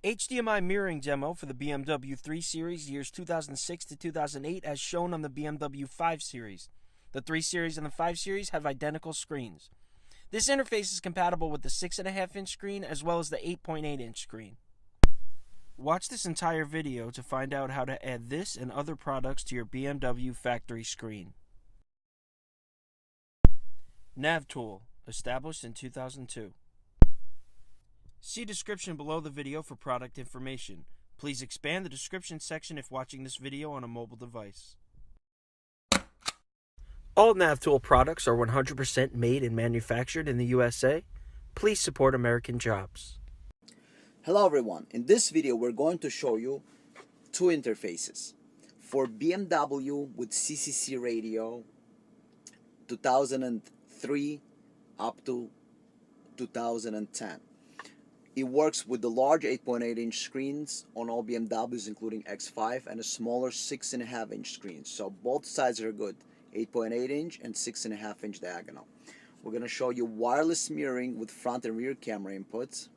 HDMI mirroring demo for the BMW 3 Series years 2006 to 2008 as shown on the BMW 5 Series. The 3 Series and the 5 Series have identical screens. This interface is compatible with the 6.5-inch screen as well as the 8.8-inch screen. Watch this entire video to find out how to add this and other products to your BMW factory screen. NavTool, established in 2002. See description below the video for product information. Please expand the description section if watching this video on a mobile device. All NavTool products are 100% made and manufactured in the USA. Please support American jobs. Hello everyone, in this video we're going to show you two interfaces for BMW with CCC radio 2003 up to 2010. It works with the large 8.8-inch screens on all BMWs including X5 and a smaller 6.5-inch screen, so both sides are good, 8.8-inch and 6.5-inch diagonal. We're going to show you wireless mirroring with front and rear camera inputs.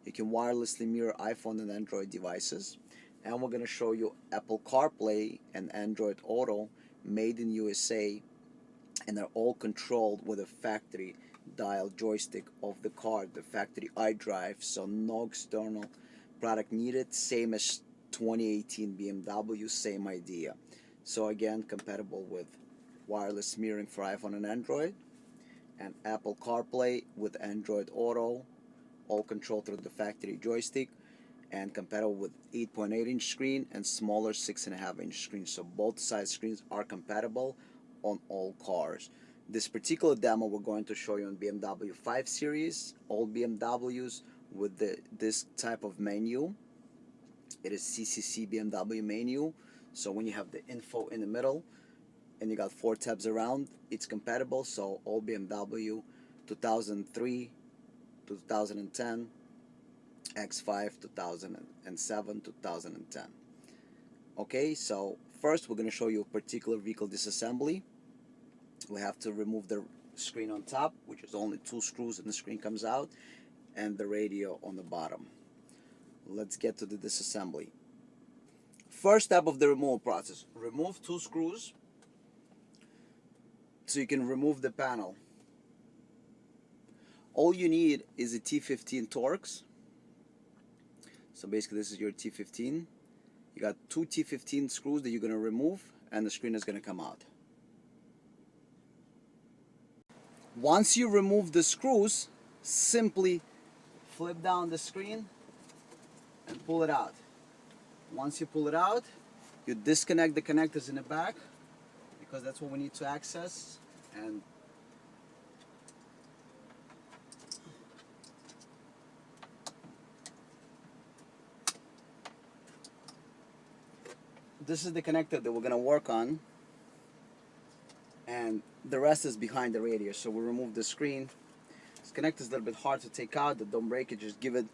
You can wirelessly mirror iPhone and Android devices, and we're going to show you Apple CarPlay and Android Auto made in USA, and they're all controlled with a factory dial joystick of the car, the factory iDrive, so no external product needed, same as 2018 BMW, same idea. So again, compatible with wireless mirroring for iPhone and Android, and Apple CarPlay with Android Auto, all controlled through the factory joystick, and compatible with 8.8-inch screen and smaller 6.5-inch screen. So both side screens are compatible on all cars. This particular demo we're going to show you on BMW 5 Series, all BMWs with this type of menu. It is CCC BMW menu. So when you have the info in the middle and you got 4 tabs around, it's compatible. So all BMW 2003, 2010, X5, 2007, 2010. Okay, so first we're going to show you a particular vehicle disassembly. We have to remove the screen on top, which is only 2 screws and the screen comes out, and the radio on the bottom. Let's get to the disassembly. First step of the removal process, remove 2 screws so you can remove the panel. All you need is a T15 Torx. So basically this is your T15. You got 2 T15 screws that you're going to remove, and the screen is going to come out. Once you remove the screws, simply flip down the screen and pull it out. Once you pull it out, you disconnect the connectors in the back, because that's what we need to access, and this is the connector that we're going to work on, and the rest is behind the radio. So we'll remove the screen. This connector is a little bit hard to take out, but don't break it, just give it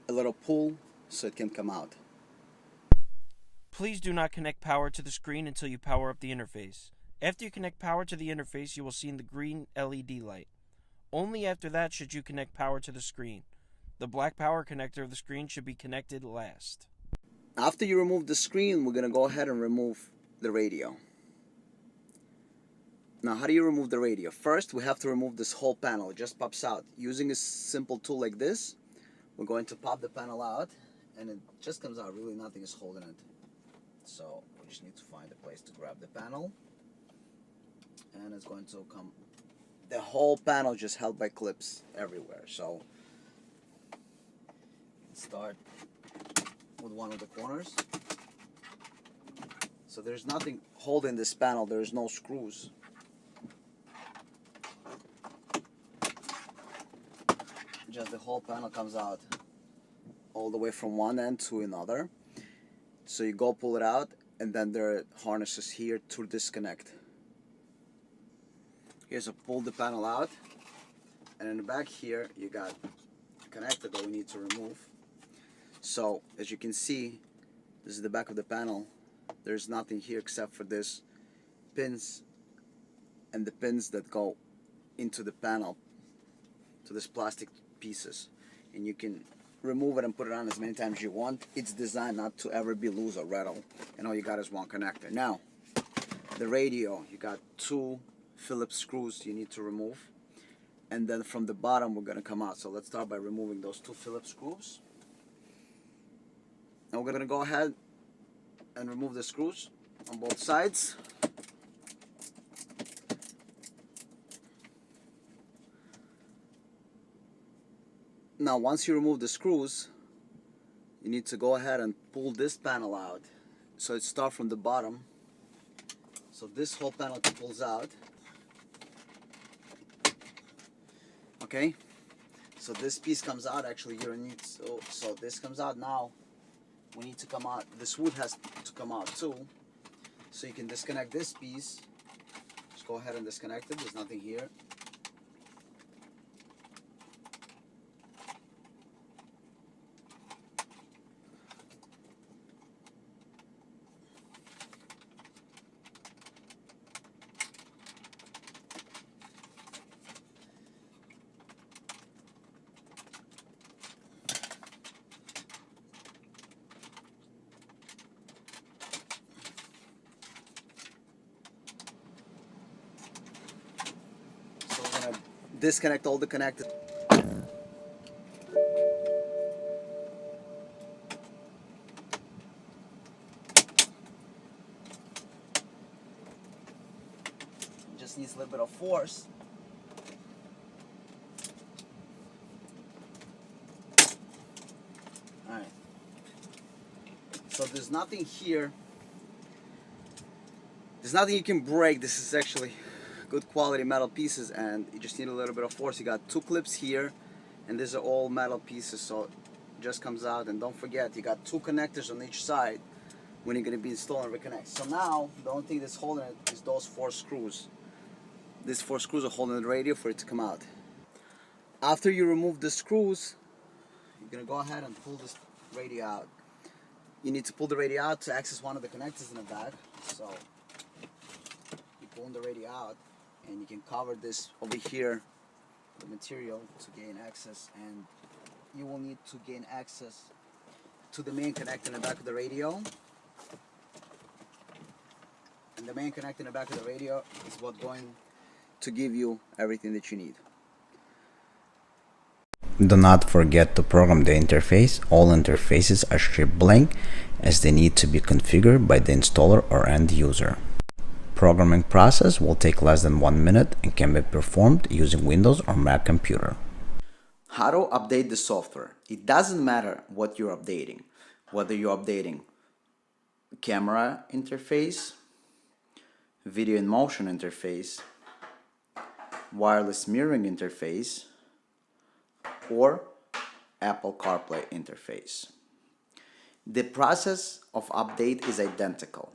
a little pull so it can come out. Please do not connect power to the screen until you power up the interface. After you connect power to the interface, you will see the green LED light. Only after that should you connect power to the screen. The black power connector of the screen should be connected last. After you remove the screen, we're going to go ahead and remove the radio. Now, how do you remove the radio? First, we have to remove this whole panel. It just pops out. Using a simple tool like this, we're going to pop the panel out, and it just comes out. Really, nothing is holding it. So we just need to find a place to grab the panel, and it's going to come. The whole panel just held by clips everywhere. So let's start with one of the corners. So there's nothing holding this panel. There's no screws. Just the whole panel comes out all the way from one end to another. So you go pull it out, and then there are harnesses here to disconnect. Here's a pull the panel out, and in the back here you got a connector that we need to remove. So as you can see, this is the back of the panel. There's nothing here except for this pins and the pins that go into the panel, to this plastic pieces, and you can remove it and put it on as many times as you want. It's designed not to ever be loose or rattle, and all you got is one connector. Now, the radio, you got two Phillips screws you need to remove, and then from the bottom we're gonna come out. So let's start by removing those two Phillips screws. And we're gonna go ahead and remove the screws on both sides. Now once you remove the screws, you need to go ahead and pull this panel out. So it starts from the bottom. So this whole panel pulls out. Okay, so this piece comes out. Actually, you don't need, so this comes out. Now we need to come out, this wood has to come out too. So you can disconnect this piece. Just go ahead and disconnect it. There's nothing here. So we're gonna disconnect all the connectors. Just needs a little bit of force. Alright. So there's nothing here. There's nothing you can break. This is actually good quality metal pieces, and you just need a little bit of force. You got two clips here, and these are all metal pieces, so it just comes out. And don't forget, you got two connectors on each side when you're going to be installing and reconnect. So now the only thing that's holding it is those four screws. These four screws are holding the radio for it to come out. After you remove the screws, you're going to go ahead and pull this radio out. You need to pull the radio out to access one of the connectors in the back. So you pull the radio out, and you can cover this over here, the material, to gain access. And you will need to gain access to the main connector in the back of the radio. And the main connector in the back of the radio is what's going to give you everything that you need. Do not forget to program the interface. All interfaces are shipped blank as they need to be configured by the installer or end user. Programming process will take less than 1 minute and can be performed using Windows or Mac computer. How to update the software. It doesn't matter what you're updating, whether you're updating camera interface, video in motion interface, wireless mirroring interface, or Apple CarPlay interface. The process of update is identical.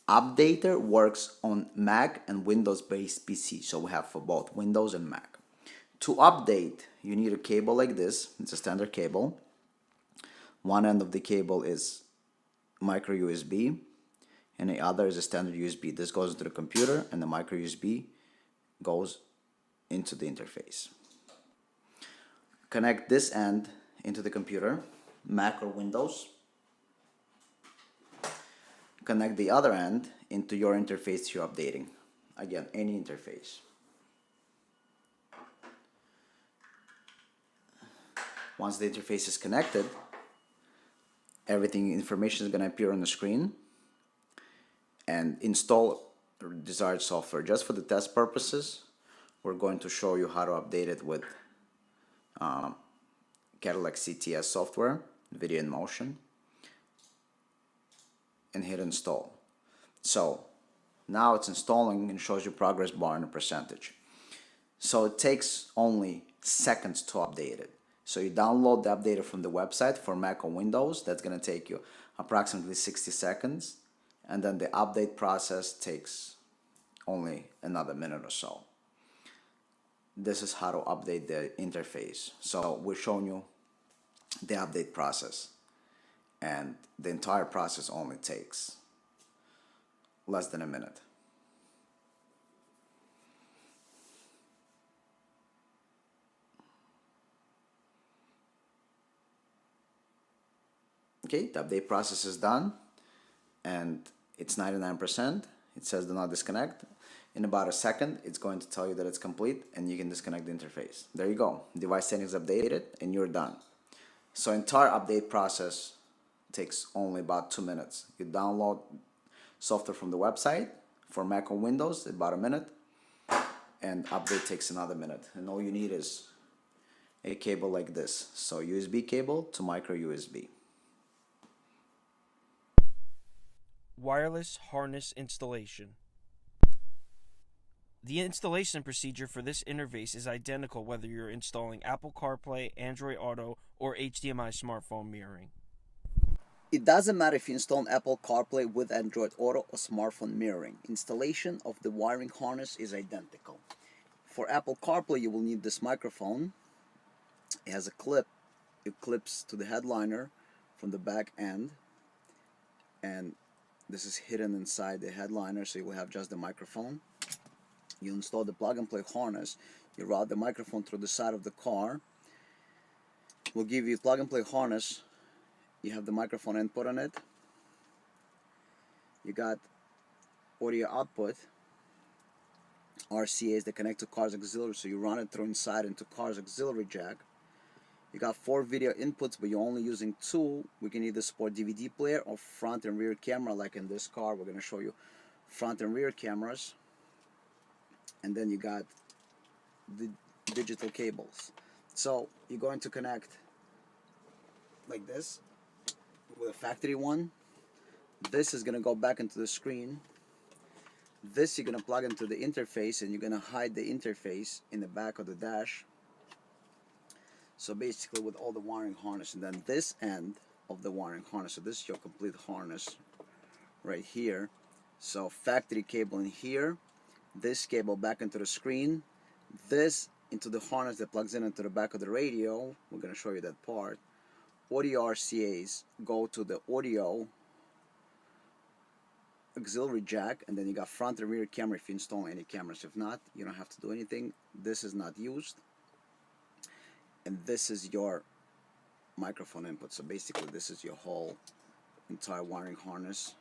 Updater works on Mac and Windows-based PC, so we have for both Windows and Mac. To update, you need a cable like this. It's a standard cable. One end of the cable is micro USB, and the other is a standard USB. This goes into the computer, and the micro USB goes into the interface. Connect this end into the computer, Mac or Windows. Connect the other end into your interface you're updating. Again, any interface. Once the interface is connected, everything information is going to appear on the screen, and install desired software. Just for the test purposes, we're going to show you how to update it with Cadillac CTS software, video in motion, and hit install. So now it's installing and shows you progress bar and a percentage. So it takes only seconds to update it. So you download the updater from the website for Mac or Windows. That's going to take you approximately 60 seconds. And then the update process takes only another minute or so. This is how to update the interface. So we're showing you the update process, and the entire process only takes less than a minute. Okay, the update process is done and it's 99%. It says do not disconnect. In about a second, it's going to tell you that it's complete and you can disconnect the interface. There you go. Device settings updated and you're done. So entire update process takes only about 2 minutes. You download software from the website. For Mac or Windows, about a minute, and update takes another minute. And all you need is a cable like this. So USB cable to micro USB. Wireless harness installation. The installation procedure for this interface is identical whether you're installing Apple CarPlay, Android Auto, or HDMI smartphone mirroring. It doesn't matter if you install Apple CarPlay with Android Auto or smartphone mirroring. Installation of the wiring harness is identical. For Apple CarPlay, you will need this microphone. It has a clip. It clips to the headliner from the back end. And this is hidden inside the headliner, so you will have just the microphone. You install the plug-and-play harness. You route the microphone through the side of the car. We'll give you plug-and-play harness. You have the microphone input on it. You got audio output, RCAs that connect to car's auxiliary, so you run it through inside into car's auxiliary jack. You got 4 video inputs, but you're only using 2. We can either support DVD player or front and rear camera, like in this car. We're going to show you front and rear cameras. And then you got the digital cables. So you're going to connect like this with a factory one. This is going to go back into the screen. This you're going to plug into the interface, and you're going to hide the interface in the back of the dash. So basically with all the wiring harness, and then this end of the wiring harness, so this is your complete harness right here. So factory cable in here, this cable back into the screen, this into the harness that plugs in into the back of the radio. We're going to show you that part. Audio RCAs go to the audio auxiliary jack, and then you got front and rear camera if you install any cameras. If not, you don't have to do anything. This is not used. And this is your microphone input. So basically this is your whole entire wiring harness,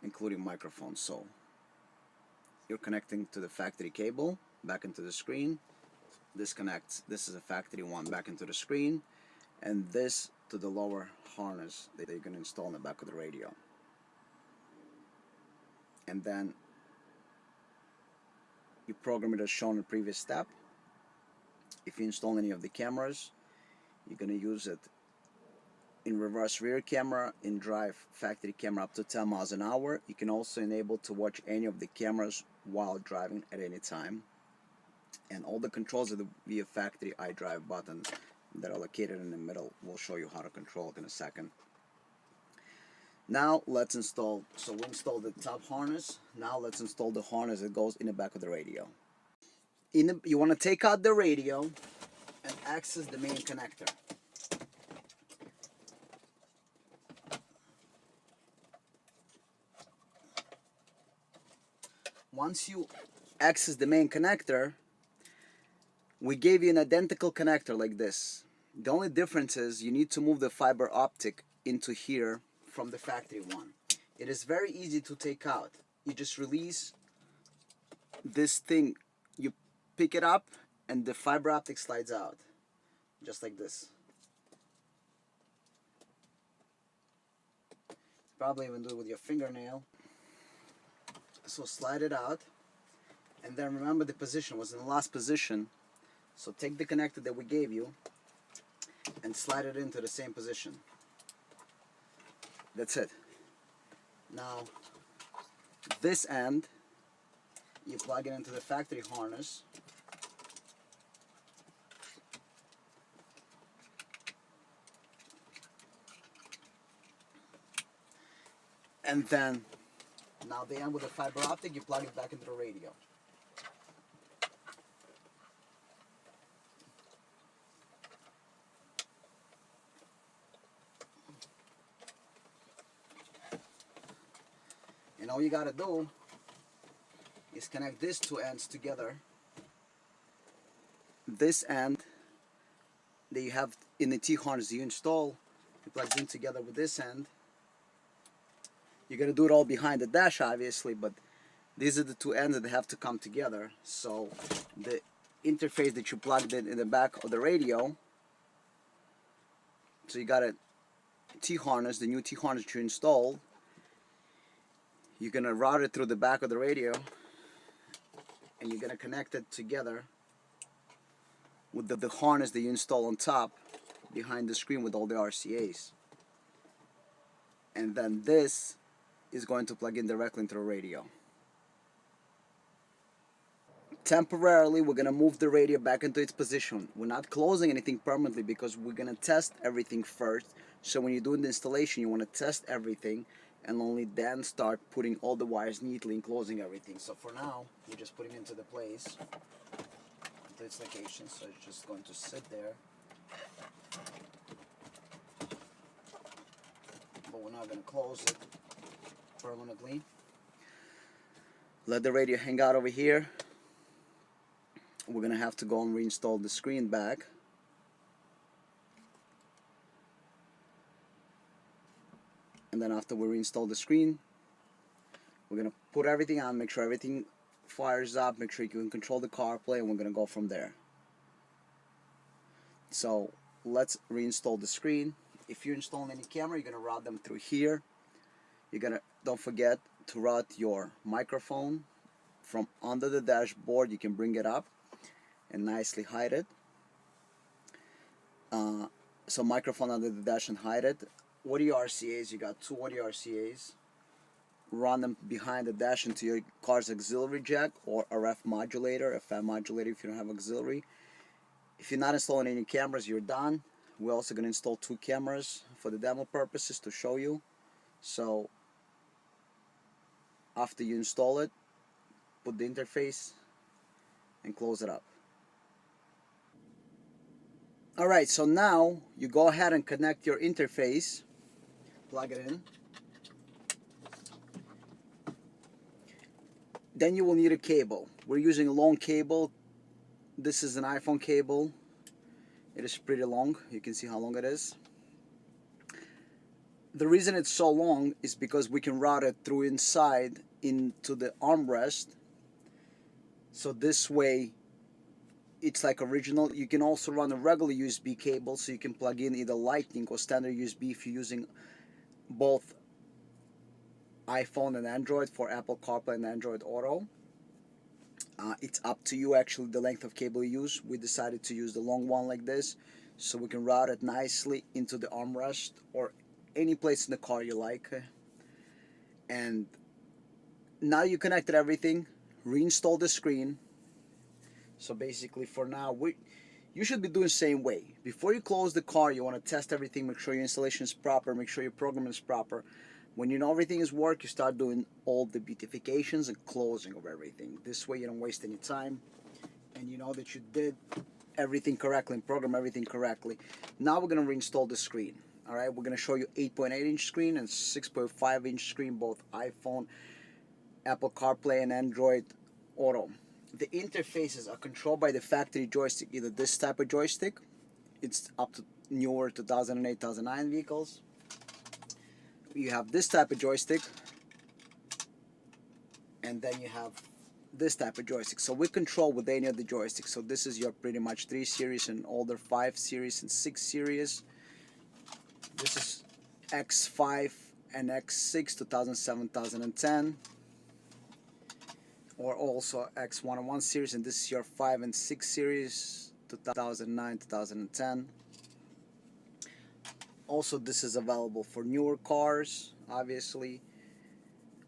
including microphone. So you're connecting to the factory cable back into the screen. This connects, this is a factory one, back into the screen, and this to the lower harness that you're going to install in the back of the radio. And then you program it as shown in the previous step. If you install any of the cameras, you're going to use it in reverse rear camera, in drive factory camera up to 10 miles an hour. You can also enable to watch any of the cameras while driving at any time. And all the controls are via factory iDrive button that are located in the middle. We'll show you how to control it in a second. Now let's install, so we installed the top harness. Now let's install the harness that goes in the back of the radio. You want to take out the radio and access the main connector. Once you access the main connector, we gave you an identical connector like this. The only difference is you need to move the fiber optic into here from the factory one. It is very easy to take out. You just release this thing, you pick it up, and the fiber optic slides out, just like this. Probably even do it with your fingernail. So slide it out, and then remember the position was in the last position. So take the connector that we gave you and slide it into the same position. That's it. Now this end, you plug it into the factory harness. And then, now the end with the fiber optic, you plug it back into the radio. And all you gotta do is connect these two ends together. This end that you have in the T-harness you install It plugs in together with this end. You're gonna do it all behind the dash, obviously, but these are the two ends that have to come together. So the interface that you plugged in the back of the radio, so you got a T-harness, the new T-harness that you installed, you're gonna route it through the back of the radio, and you're gonna connect it together with the harness that you install on top behind the screen with all the RCAs. And then this is going to plug in directly into the radio. Temporarily, we're going to move the radio back into its position. We're not closing anything permanently because we're going to test everything first. So when you're doing the installation, you want to test everything and only then start putting all the wires neatly and closing everything. So for now, we're just putting it into the place, into its location. So it's just going to sit there. But we're not going to close it permanently. Let the radio hang out over here. We're going to have to go and reinstall the screen back. And then after we reinstall the screen, we're going to put everything on, make sure everything fires up, make sure you can control the CarPlay, and we're going to go from there. So let's reinstall the screen. If you're installing any camera, you're going to route them through here. You're going to, don't forget to route your microphone from under the dashboard. You can bring it up and nicely hide it. So microphone under the dash and hide it. Audio RCAs, you got two audio RCAs. Run them behind the dash into your car's auxiliary jack or RF modulator, FM modulator if you don't have auxiliary. If you're not installing any cameras, you're done. We're also going to install two cameras for the demo purposes to show you. So after you install it, put the interface and close it up. Alright, so now you go ahead and connect your interface, plug it in. Then you will need a cable. We're using a long cable. This is an iPhone cable. It is pretty long. You can see how long it is. The reason it's so long is because we can route it through inside into the armrest. So this way it's like original. You can also run a regular USB cable, so you can plug in either Lightning or standard USB if you're using both iPhone and Android for Apple CarPlay and Android Auto. It's up to you actually the length of cable you use. We decided to use the long one like this so we can route it nicely into the armrest or any place in the car you like. And now you connected everything, reinstall the screen. So basically for now, you should be doing the same way. Before you close the car, you want to test everything, make sure your installation is proper, make sure your programming is proper. When you know everything is work, you start doing all the beautifications and closing of everything. This way you don't waste any time and you know that you did everything correctly and program everything correctly. Now we're going to reinstall the screen. Alright, we're going to show you 8.8-inch screen and 6.5-inch screen, both iPhone, Apple CarPlay and Android Auto. The interfaces are controlled by the factory joystick, either this type of joystick, it's up to newer 2008, 2009 vehicles. You have this type of joystick, and then you have this type of joystick. So we control with any of the joysticks. So this is your pretty much 3 series and older 5 series and 6 series. This is X5 and X6 2007, 2010. Or also X101 series, and this is your 5 and 6 series 2009, 2010. Also, this is available for newer cars, obviously,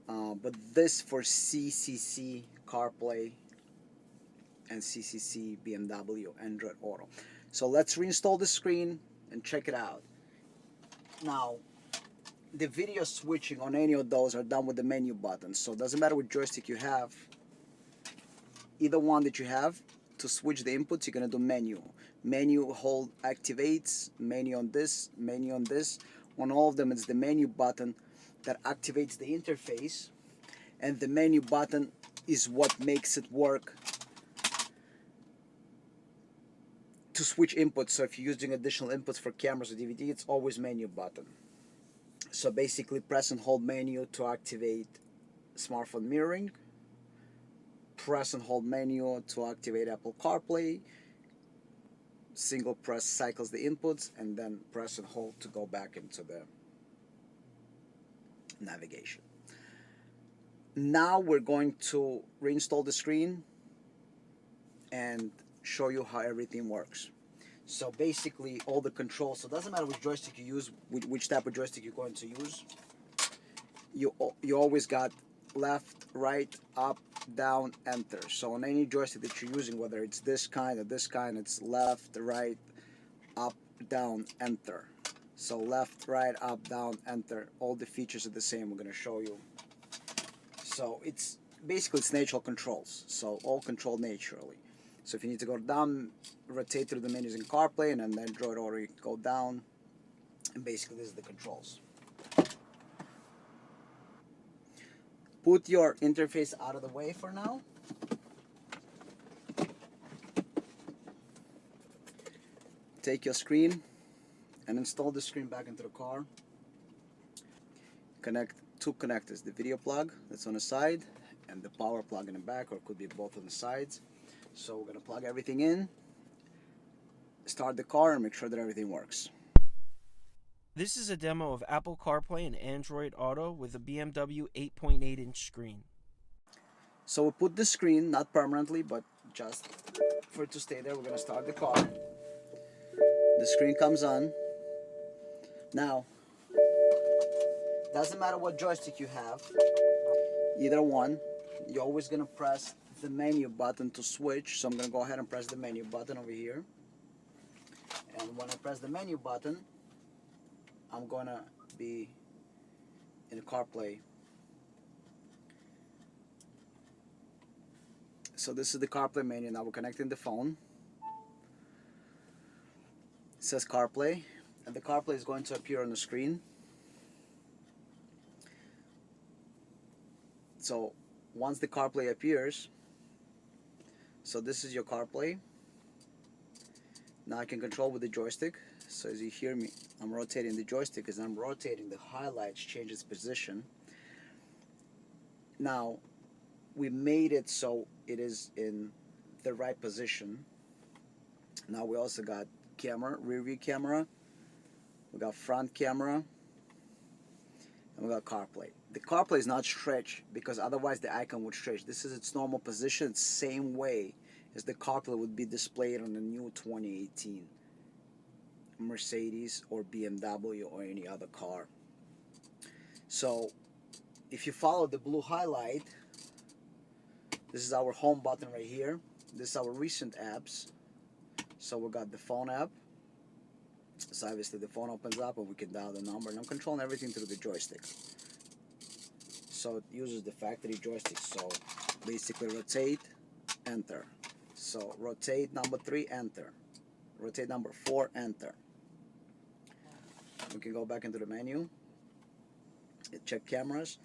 but this for CCC CarPlay and CCC BMW Android Auto. So let's reinstall the screen and check it out. Now, the video switching on any of those are done with the menu button, so it doesn't matter what joystick you have. Either one that you have, to switch the inputs, you're going to do menu. Menu hold activates, menu on this, menu on this. On all of them, it's the menu button that activates the interface, and the menu button is what makes it work to switch inputs. So if you're using additional inputs for cameras or DVD, it's always menu button. So basically press and hold menu to activate smartphone mirroring, press and hold menu to activate Apple CarPlay, single press cycles the inputs, and then press and hold to go back into the navigation. Now we're going to reinstall the screen and show you how everything works. So basically all the controls, so it doesn't matter which joystick you use, which type of joystick you're going to use, you always got left, right, up, down, enter. So on any joystick that you're using, whether it's this kind or this kind, it's left, right, up, down, enter. So left, right, up, down, enter. All the features are the same. We're going to show you. So it's basically it's natural controls. So all controlled naturally. So if you need to go down, rotate through the menus in CarPlay, and then Android Auto, you go down. And basically this is the controls. Put your interface out of the way for now. Take your screen and install the screen back into the car. Connect two connectors, the video plug that's on the side and the power plug in the back, or it could be both on the sides. So we're going to plug everything in, start the car, and make sure that everything works. This is a demo of Apple CarPlay and Android Auto with a BMW 8.8-inch screen. So we put the screen, not permanently, but just for it to stay there. We're going to start the car. The screen comes on. Now, doesn't matter what joystick you have, either one, you're always going to press the menu button to switch. So I'm going to go ahead and press the menu button over here. And when I press the menu button, I'm going to be in CarPlay. So this is the CarPlay menu. Now we're connecting the phone. It says CarPlay, and the CarPlay is going to appear on the screen. So once the CarPlay appears, so this is your CarPlay. Now I can control with the joystick. So as you hear me, I'm rotating the joystick. As I'm rotating, the highlights change its position. Now we made it so it is in the right position. Now we also got camera, rear view camera, we got front camera, and we got CarPlay. The CarPlay is not stretched because otherwise the icon would stretch. This is its normal position, same way as the CarPlay would be displayed on the new 2018 Mercedes or BMW or any other car. So if you follow the blue highlight, this is our home button right here. This is our recent apps. So we got the phone app. So obviously the phone opens up and we can dial the number, and I'm controlling everything through the joystick. So it uses the factory joystick. So basically rotate, enter. So rotate number 3, enter. Rotate number 4, enter. We can go back into the menu, check cameras.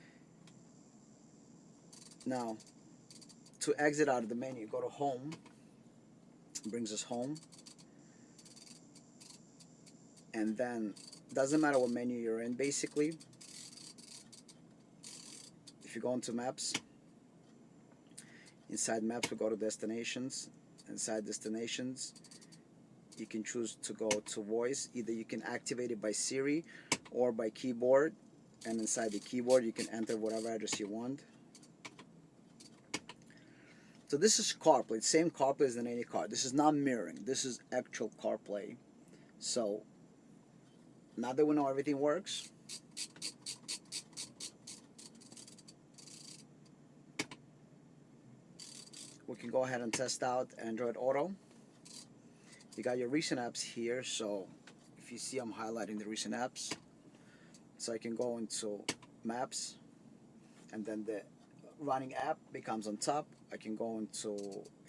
Now to exit out of the menu, go to home. Brings us home, and then doesn't matter what menu you're in. Basically, if you go into maps, inside maps we go to destinations. Inside destinations you can choose to go to voice. Either you can activate it by Siri or by keyboard, and inside the keyboard you can enter whatever address you want. So this is CarPlay, same CarPlay as in any car. This is not mirroring, this is actual CarPlay. So now that we know everything works, we can go ahead and test out Android Auto. You got your recent apps here, so if you see I'm highlighting the recent apps, so I can go into maps, and then the running app becomes on top. I can go into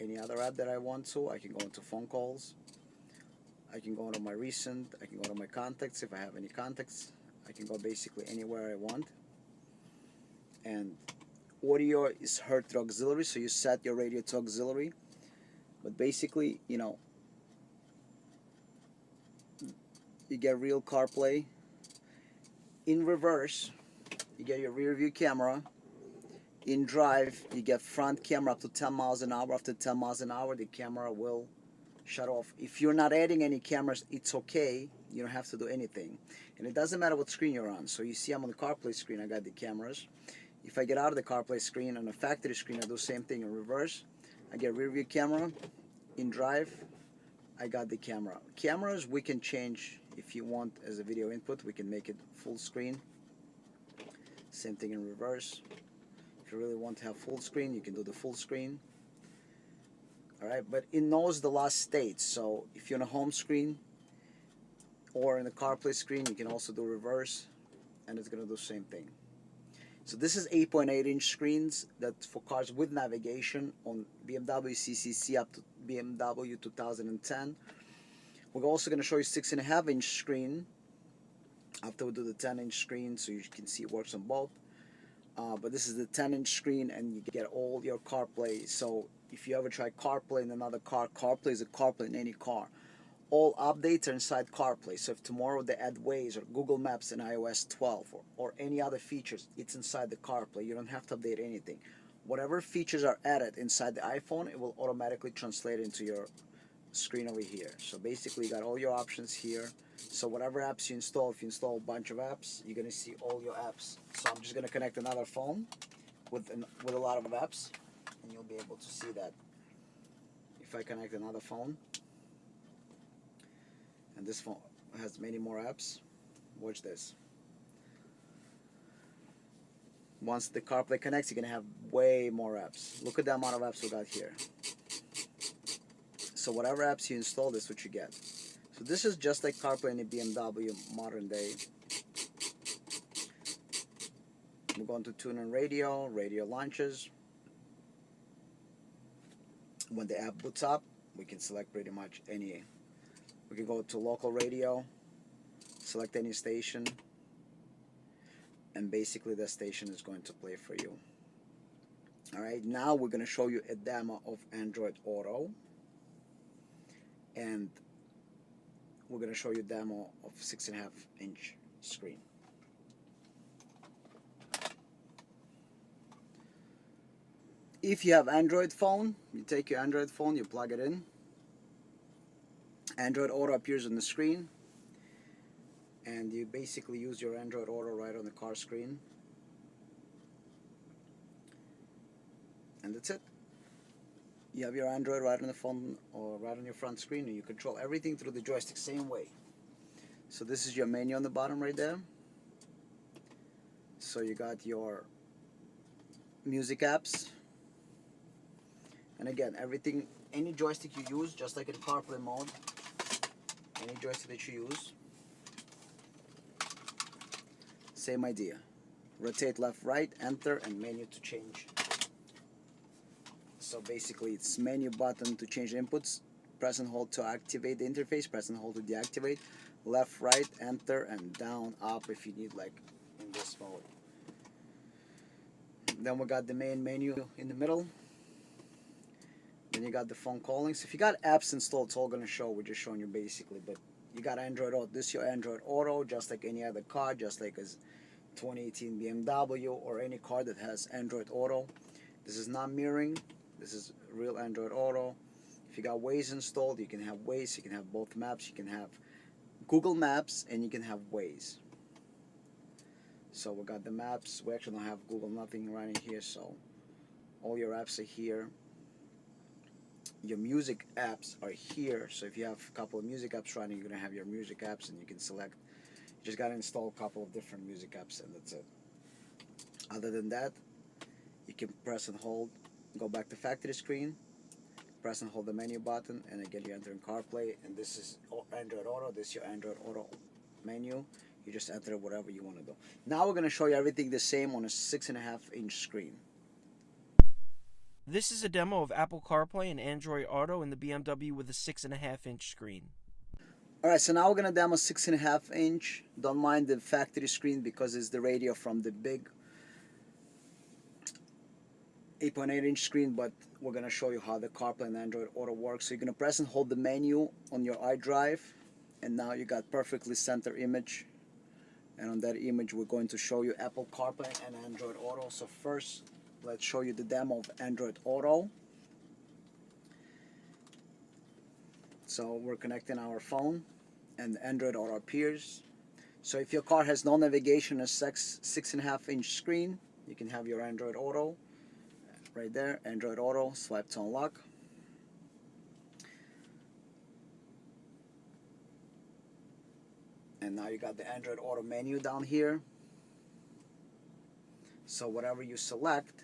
any other app that I want to. I can go into phone calls. I can go into my recent. I can go to my contacts if I have any contacts. I can go basically anywhere I want. And audio is heard through auxiliary, so you set your radio to auxiliary. But basically, you know, you get real CarPlay. In reverse, you get your rear view camera. In drive, you get front camera up to 10 miles an hour. After 10 miles an hour, the camera will shut off. If you're not adding any cameras, it's okay. You don't have to do anything. And it doesn't matter what screen you're on. So you see I'm on the CarPlay screen, I got the cameras. If I get out of the CarPlay screen on the factory screen, I do the same thing in reverse. I get rear view camera. In drive, I got the camera. Cameras we can change if you want as a video input. We can make it full screen. Same thing in reverse. If you really want to have full screen, you can do the full screen. Alright, but it knows the last state. So if you're on a home screen or in the CarPlay screen, you can also do reverse, and it's going to do the same thing. So this is 8.8-inch screens that's for cars with navigation on BMW CCC up to BMW 2010. We're also going to show you 6.5-inch screen after we do the 10-inch screen, so you can see it works on both. But this is the 10-inch screen, and you get all your CarPlay. So if you ever try CarPlay in another car, CarPlay is a CarPlay in any car. All updates are inside CarPlay. So if tomorrow they add Waze or Google Maps in iOS 12 or any other features, it's inside the CarPlay. You don't have to update anything. Whatever features are added inside the iPhone, it will automatically translate into your screen over here. So basically you got all your options here. So whatever apps you install, if you install a bunch of apps, you're going to see all your apps. So I'm just going to connect another phone with a lot of apps, and you'll be able to see that. If I connect another phone, and this phone has many more apps, watch this. Once the CarPlay connects, you're going to have way more apps. Look at the amount of apps we got here. So whatever apps you install, this is what you get. So this is just like CarPlay in the BMW modern day. We're going to tune in radio launches. When the app boots up, we can select pretty much any. We can go to local radio, select any station, and basically the station is going to play for you. Alright, now we're going to show you a demo of Android Auto, and we're going to show you a demo of 6.5-inch screen. If you have Android phone, you take your Android phone, you plug it in. Android Auto appears on the screen, and you basically use your Android Auto right on the car screen, and that's it. You have your Android right on the phone or right on your front screen, and you control everything through the joystick same way. So this is your menu on the bottom right there. So you got your music apps, and again, everything, any joystick you use, just like in CarPlay mode, any joystick that you use, same idea. Rotate left, right, enter, and menu to change. So basically it's menu button to change inputs, press and hold to activate the interface, press and hold to deactivate, left, right, enter, and down, up if you need, like in this mode. Then we got the main menu in the middle. Then you got the phone calling. So if you got apps installed, it's all going to show. We're just showing you basically. But you got Android Auto. This is your Android Auto, just like any other car, just like as 2018 BMW or any car that has Android Auto. This is not mirroring. This is real Android Auto. If you got Waze installed, you can have Waze. You can have both maps. You can have Google Maps, and you can have Waze. So we got the maps. We actually don't have Google nothing running here, so all your apps are here. Your music apps are here, so if you have a couple of music apps running, you're going to have your music apps, and you can select. You just got to install a couple of different music apps, and that's it. Other than that, you can press and hold, go back to factory screen, press and hold the menu button, and again you enter in CarPlay, and this is Android Auto. This is your Android Auto menu. You just enter whatever you want to do. Now we're going to show you everything the same on a 6.5-inch screen. This is a demo of Apple CarPlay and Android Auto in the BMW with a 6.5-inch screen. Alright, so now we're going to demo 6.5-inch. Don't mind the factory screen because it's the radio from the big 8.8-inch screen, but we're going to show you how the CarPlay and Android Auto works. So you're going to press and hold the menu on your iDrive, and now you got perfectly center image, and on that image we're going to show you Apple CarPlay and Android Auto. So first let's show you the demo of Android Auto. So we're connecting our phone and Android Auto appears. So if your car has no navigation, a 6.5-inch screen, you can have your Android Auto right there. Android Auto, swipe to unlock. And now you got the Android Auto menu down here. So whatever you select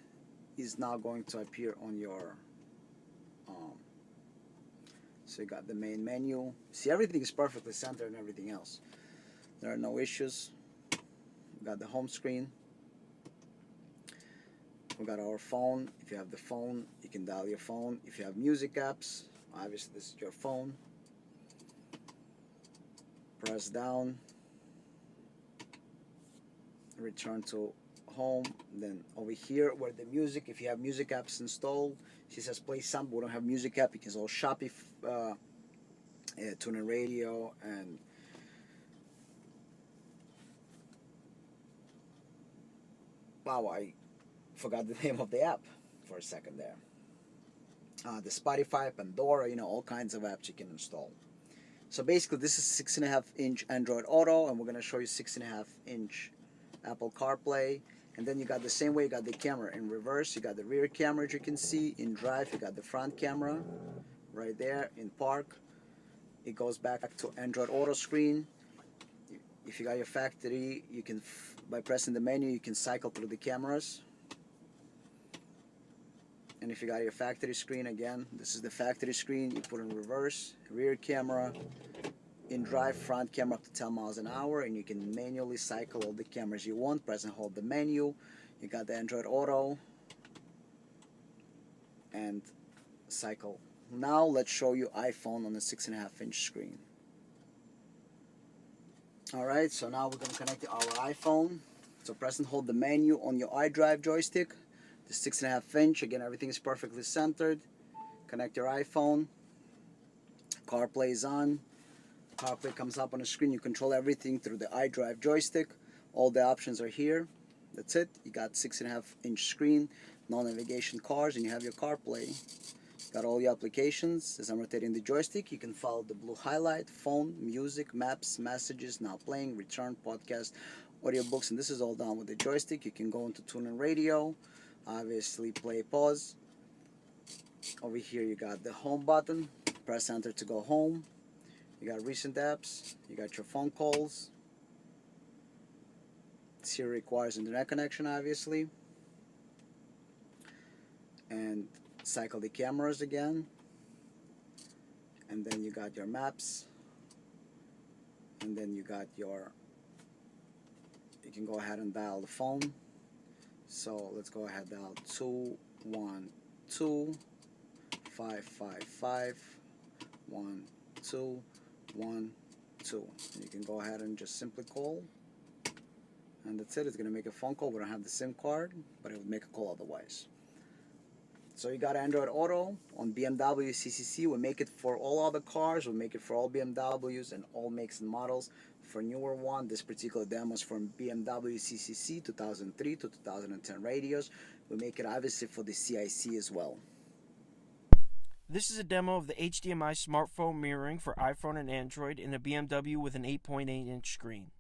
is now going to appear on your so you got the main menu. See, everything is perfectly centered and everything else. There are no issues. We got the home screen. We got our phone. If you have the phone, you can dial your phone. If you have music apps, obviously this is your phone. Press down. Return to home. Then over here where the music, if you have music apps installed, she says play some. We don't have music app. You can install Shopee, TuneIn Radio, and wow, I forgot the name of the app for a second there. The Spotify, Pandora, you know, all kinds of apps you can install. So basically this is 6.5-inch Android Auto, and we're going to show you 6.5-inch Apple CarPlay. And then you got the same way, you got the camera in reverse, you got the rear camera, as you can see. In drive, you got the front camera right there. In park, it goes back to Android Auto screen. If you got your factory, you can, by pressing the menu, you can cycle through the cameras. And if you got your factory screen, again, this is the factory screen, you put in reverse, rear camera, in drive, front camera up to 10 miles an hour, and you can manually cycle all the cameras you want. Press and hold the menu. You got the Android Auto and cycle. Now let's show you iPhone on the 6.5-inch screen. Alright, so now we're going to connect our iPhone. So press and hold the menu on your iDrive joystick. The 6.5-inch, again, everything is perfectly centered. Connect your iPhone. CarPlay is on. CarPlay comes up on the screen. You control everything through the iDrive joystick. All the options are here. That's it. You got 6.5-inch screen, no navigation cars, and you have your CarPlay. Got all your applications. As I'm rotating the joystick, you can follow the blue highlight, phone, music, maps, messages, now playing, return, podcast, audiobooks, and this is all done with the joystick. You can go into TuneIn Radio, obviously play, pause. Over here you got the home button. Press enter to go home. You got recent apps. You got your phone calls. This here requires internet connection, obviously. And cycle the cameras again. And then you got your maps. And then you got your, you can go ahead and dial the phone. So let's go ahead and dial 212-555-1212. You can go ahead and just simply call, and that's it. It's going to make a phone call. We don't have the SIM card, but it would make a call otherwise. So you got Android Auto on BMW CCC. We make it for all other cars. We make it for all BMWs and all makes and models. For newer one, this particular demo is from BMW CCC 2003 to 2010 radios. We make it obviously for the CIC as well. This is a demo of the HDMI smartphone mirroring for iPhone and Android in a BMW with an 8.8-inch screen.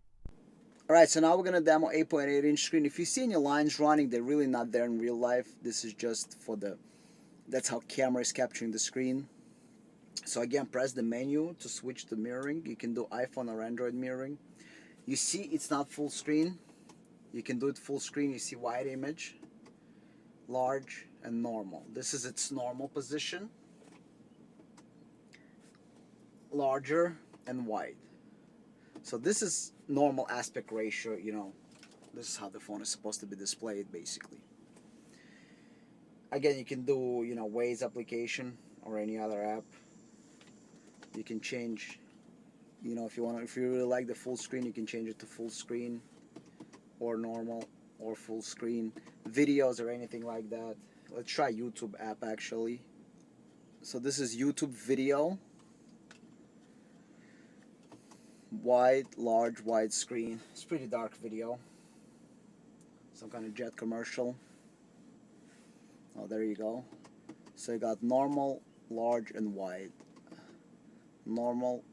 Alright, so now we're going to demo 8.8-inch screen. If you see any lines running, they're really not there in real life. This is just for the, that's how camera is capturing the screen. So again, press the menu to switch to mirroring. You can do iPhone or Android mirroring. You see it's not full screen. You can do it full screen. You see wide image, large, and normal. This is its normal position. Larger and wide. So this is normal aspect ratio, you know. This is how the phone is supposed to be displayed, basically. Again, you can do, you know, Waze application or any other app. You can change, you know, if you really like the full screen, you can change it to full screen or normal or full screen. Videos or anything like that. Let's try YouTube app actually. So this is YouTube video. large, wide screen. It's pretty dark video. Some kind of jet commercial. Oh, there you go. So you got normal, large, and wide. Normal,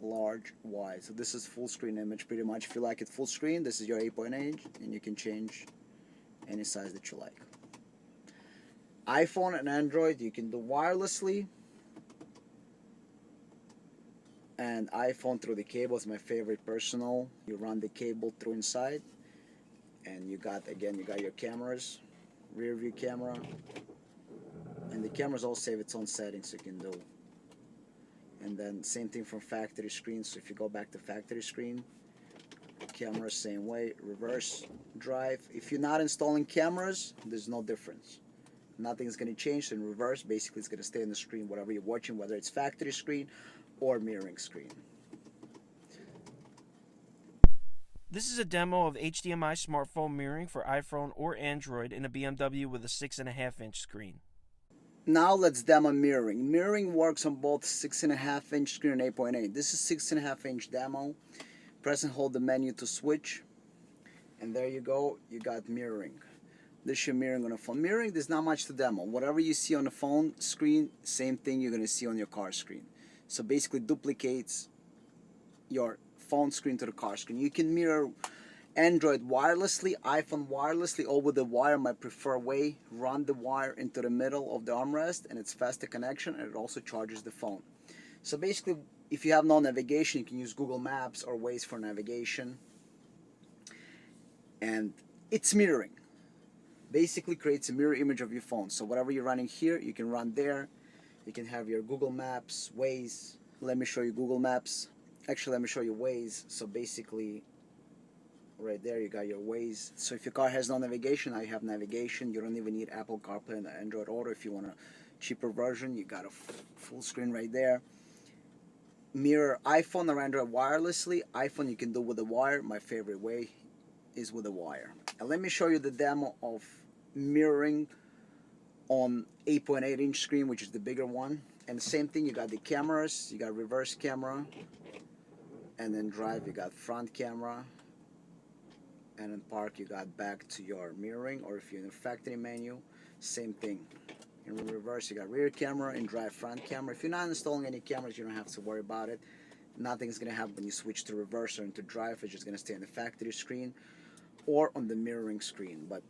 large, wide. So this is full screen image pretty much. If you like it full screen, this is your 8.8, and you can change any size that you like. iPhone and Android you can do wirelessly, and iPhone through the cable is my favorite personal. You run the cable through inside, and you got your cameras, rear view camera, and the cameras all save its own settings you can do. And then same thing from factory screen. So if you go back to factory screen, camera same way, reverse drive. If you're not installing cameras, there's no difference. Nothing's going to change. So in reverse, basically it's going to stay on the screen, whatever you're watching, whether it's factory screen or mirroring screen. This is a demo of HDMI smartphone mirroring for iPhone or Android in a BMW with a 6.5-inch screen. Now let's demo mirroring. Mirroring works on both 6.5-inch screen and 8.8. This is 6.5-inch demo. Press and hold the menu to switch, and there you go, you got mirroring. This is your mirroring on a phone. Mirroring, there's not much to demo. Whatever you see on the phone screen, same thing you're going to see on your car screen. So basically duplicates your phone screen to the car screen. You can mirror Android wirelessly, iPhone wirelessly, or with the wire, my preferred way. Run the wire into the middle of the armrest, and it's faster connection, and it also charges the phone. So basically, if you have no navigation, you can use Google Maps or Waze for navigation. And it's mirroring. Basically creates a mirror image of your phone. So whatever you're running here, you can run there. You can have your Google Maps, Waze. Let me show you Google Maps. Actually, let me show you Waze. So basically, right there you got your Waze. So if your car has no navigation, I have navigation. You don't even need Apple CarPlay and Android Auto. If you want a cheaper version, you got a full screen right there. Mirror iPhone or Android wirelessly. iPhone you can do with a wire. My favorite way is with a wire. And let me show you the demo of mirroring on 8.8-inch screen, which is the bigger one. And the same thing, you got the cameras, you got reverse camera, and then drive you got front camera, and in park you got back to your mirroring. Or if you're in the factory menu, same thing. In reverse you got rear camera, in drive front camera. If you're not installing any cameras, you don't have to worry about it. Nothing's gonna happen when you switch to reverse or into drive. It's just gonna stay on the factory screen or on the mirroring screen. But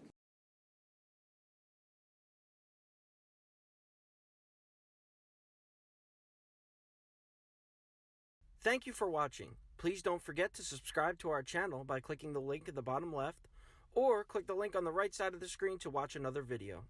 Thank you for watching. Please don't forget to subscribe to our channel by clicking the link at the bottom left, or click the link on the right side of the screen to watch another video.